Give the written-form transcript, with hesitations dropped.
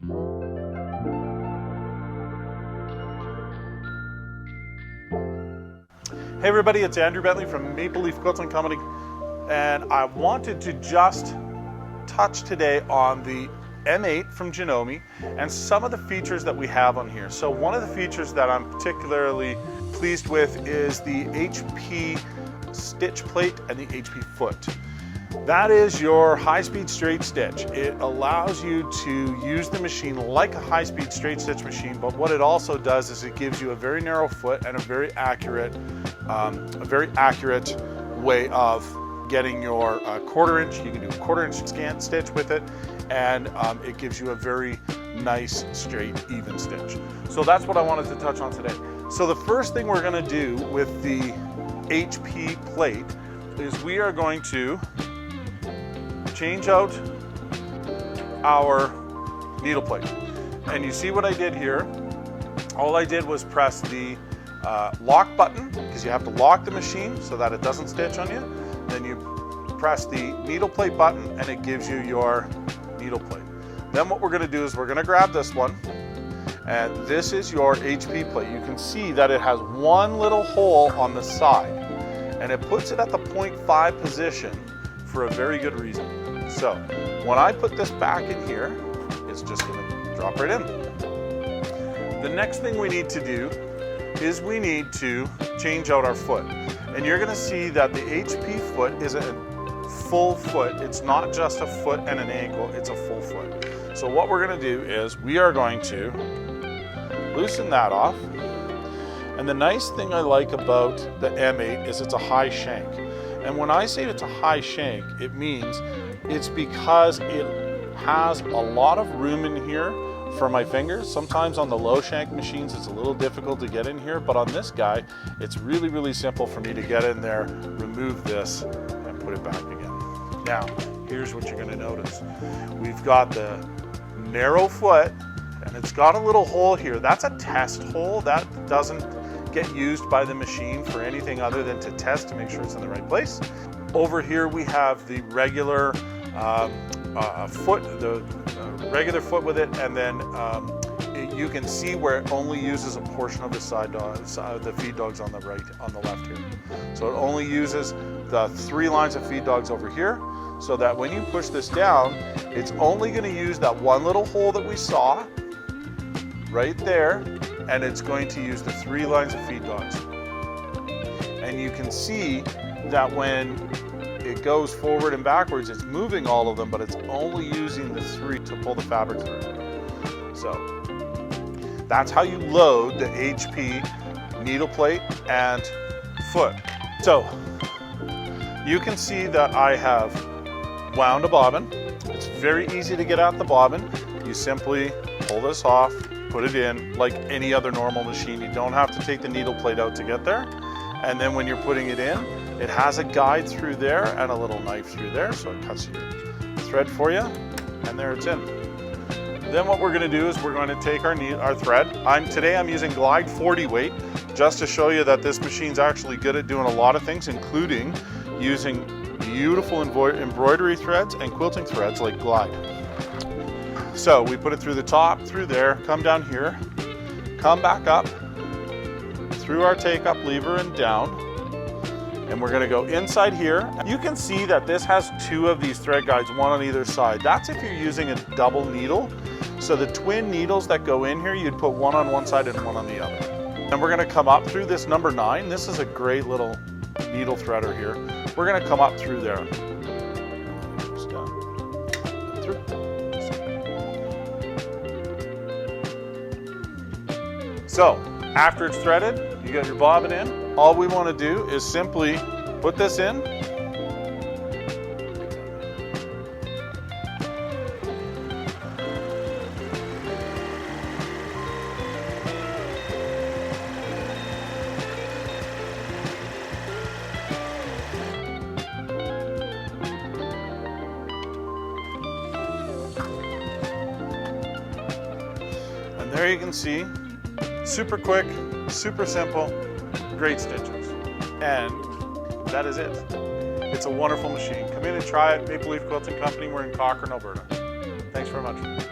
Hey everybody, it's Andrew Bentley from Maple Leaf Quilting Company, and I wanted to just touch today on the M8 from Janome and some of the features that we have on here. So one of the features that I'm particularly pleased with is the HP stitch plate and the HP foot. That is your high-speed straight stitch. It allows you to use the machine like a high-speed straight stitch machine, but what it also does is it gives you a very narrow foot and a very accurate way of getting your 1/4 inch. You can do a 1/4 inch scant stitch with it, and it gives you a very nice, straight, even stitch. So that's what I wanted to touch on today. So the first thing we're going to do with the HP plate is we are going to change out our needle plate. And you see what I did here? All I did was press the lock button, because you have to lock the machine so that it doesn't stitch on you. Then you press the needle plate button and it gives you your needle plate. Then what we're going to do is we're going to grab this one, and this is your HP plate. You can see that it has one little hole on the side, and it puts it at the 0.5 position for a very good reason. So when I put this back in here, it's just going to drop right in. The next thing we need to do is we need to change out our foot. And you're going to see that the HP foot is a full foot. It's not just a foot and an ankle, it's a full foot. So what we're going to do is we are going to loosen that off. And the nice thing I like about the M8 is it's a high shank. And when I say it's a high shank, it means it's because it has a lot of room in here for my fingers. Sometimes on the low shank machines it's a little difficult to get in here, but on this guy it's really, really simple for me to get in there, remove this, and put it back again. Now, here's what you're going to notice. We've got the narrow foot, and it's got a little hole here. That's a test hole. That doesn't get used by the machine for anything other than to test to make sure it's in the right place. Over here we have the regular regular foot with it, and then you can see where it only uses a portion of the the feed dogs on the right, on the left here. So it only uses the 3 lines of feed dogs over here, so that when you push this down, it's only going to use that one little hole that we saw right there, and it's going to use the 3 lines of feed dogs. And you can see that when it goes forward and backwards, it's moving all of them, but it's only using the 3 to pull the fabric through. So that's how you load the HP needle plate and foot. So you can see that I have wound a bobbin. It's very easy to get out the bobbin. You simply pull this off, put it in like any other normal machine. You don't have to take the needle plate out to get there. And then when you're putting it in, it has a guide through there and a little knife through there, so it cuts your thread for you, and there it's in. Then what we're going to do is we're going to take our thread. Today I'm using Glide 40 weight, just to show you that this machine's actually good at doing a lot of things, including using beautiful embroidery threads and quilting threads like Glide. So we put it through the top, through there, come down here, come back up, through our take-up lever and down, and we're going to go inside here. You can see that this has 2 of these thread guides, one on either side. That's if you're using a double needle. So the twin needles that go in here, you'd put one on one side and one on the other. And we're going to come up through this number 9. This is a great little needle threader here. We're going to come up through there. Just down, through. So after it's threaded, you got your bobbin in. All we want to do is simply put this in. And there you can see, super quick, super simple, great stitches. And that is it. It's a wonderful machine. Come in and try it. Maple Leaf Quilting Company. We're in Cochrane, Alberta. Thanks very much.